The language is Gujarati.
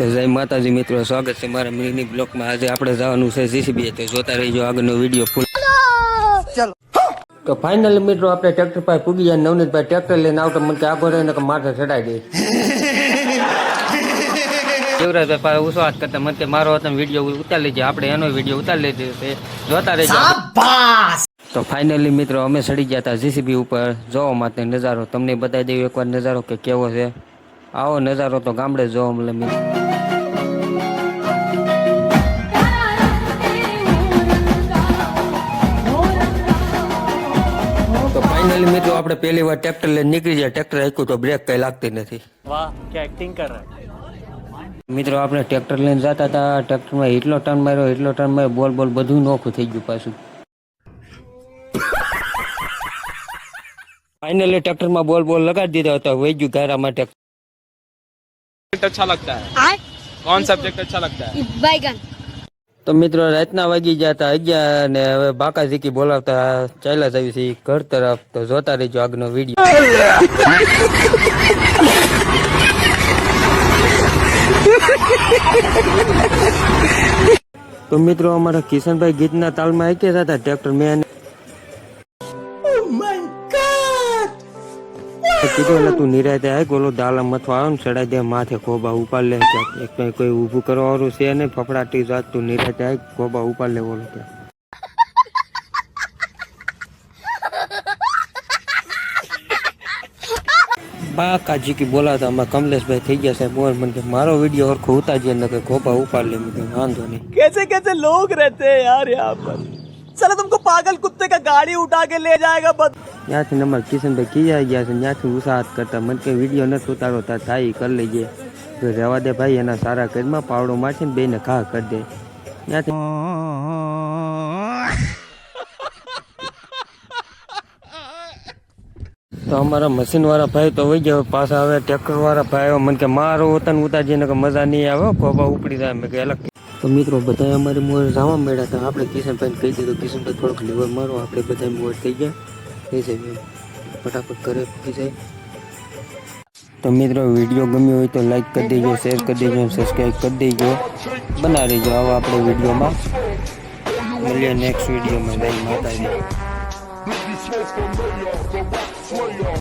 તો જય માતાજી મિત્રો, સ્વાગત છે મારા મિની બ્લોકમાં। આજે આપણે જવાનું છે જીસીબી, તો જોતા રહીજો આગળનો વિડીયો ફૂલ। ચાલો તો ફાઇનલી મિત્રો આપણે ટ્રેક્ટર પાસે પૂગી જાય। નવનીતભાઈ ટ્રેક્ટર લઈને આવતો મને કે આગો રહીને માથે ચડાઈ દે। દેવરાજભાઈ પાસે ઉસો હાથ કરતા મને કે મારો હતો વિડીયો ઉતારી લેજે, આપણે એનો વિડીયો ઉતારી લેજે છે, જોતા રહેજો। તો ફાઇનલી મિત્રો અમે ચડી ગયા હતા જીસીબી ઉપર જોવા માટે નજારો તમને બતાવી દઉં એકવાર નજારો કે કેવો છે। આવો નજારો તો ગામડે જોવા મળે મિત્રો। તો ફાઇનલી મિત્રો આપણે પહેલી વાર ટ્રેક્ટર લઈને નીકળી જાય। ટ્રેક્ટર હાંક્યું તો બ્રેક કઈ લાગતી નથી। વાહ क्या एक्टिंग कर रहा है। મિત્રો આપણે ટ્રેક્ટર લઈને જતા હતા, ટ્રેક્ટરમાં એટલો ટર્ન માર્યો બોલ બધું નોખું થઈ ગયું પાછું। फाइनली ट्रैक्टर में बोल लगा दीधा था, वही जो गारा में ट्रैक्टर अच्छा लगता है। कौन सब्जेक्ट अच्छा लगता है? बैगन। तो मित्रों रातना वागी जाता 11 ने હવે બાકાજી બોલાવતા ચાલ્યા જવી છે ઘર તરફ। તો જોતા રહેજો આગનો વિડીયો। તો મિત્રો અમારા કિશનભાઈ ગીતના તાલમાં આઈકે હતા ટ્રેક્ટર મેં કીધું એટલે તું નિરાતે આય ગોલો દાલા મથવા આવ્યો ને ચડાઈ દે માથે ખોબા ઉપાડ લે। એક કોઈ ઊભું કરવા વાળું છે ને ફફડાટી જાત તું નિરાતે આય ખોબા ઉપાડ લે બોલો કે બાકાજી કી બોલાતા અમે કમલેશભાઈ થઈ ગયા સાહેબ બોલ મને મારો વિડીયો હરખો ઉતારજે ને કે ખોબા ઉપાડ લે મેં વાંધો નહીં। कैसे कैसे लोग रहते हैं यार यहाँ पर। चलो तुमको पागल कुत्ते का गाड़ी उठा के ले जाएगा बस। ત્યાંથી નંબર કિશનભાઈ ખીજાઈ ગયા છે, ત્યાંથી ઉત્સાહત કરતા મને કે વિડીયો નથી ઉતારો તાર થાય કરી લેજે, તો રહેવા દે ભાઈ એના સારા કદમાં પાવડો મારીને બેને ઘા કરી દે। ત્યાંથી તો અમારા મશીન વાળા ભાઈ તો વહી ગયા પાછા। હવે ટ્રેક્ટર વાળા ભાઈ મને કે મારો વતન ઉતારજે ને કે મજા નહીં આવે ખોબા ઉપડી જાય મેં કે અલગ। તો મિત્રો બધા અમારી મોર જવા મળ્યા હતા। આપણે કિશનભાઈને કહી દીધું કિશનભાઈ થોડોક લેવર મારો, આપણે બધા મોર થઈ ગયા થઈ જાય ફટાફટ ઘરે પૂકી જાય। તો મિત્રો વિડીયો ગમ્યો હોય તો લાઈક કરી દેજો, શેર કરી દેજો, સબસ્ક્રાઈબ કરી દેજો, બના રહેજો આવા આપણે વિડીયોમાં। મળીએ નેક્સ્ટ વિડીયોમાં। જય માતાજી।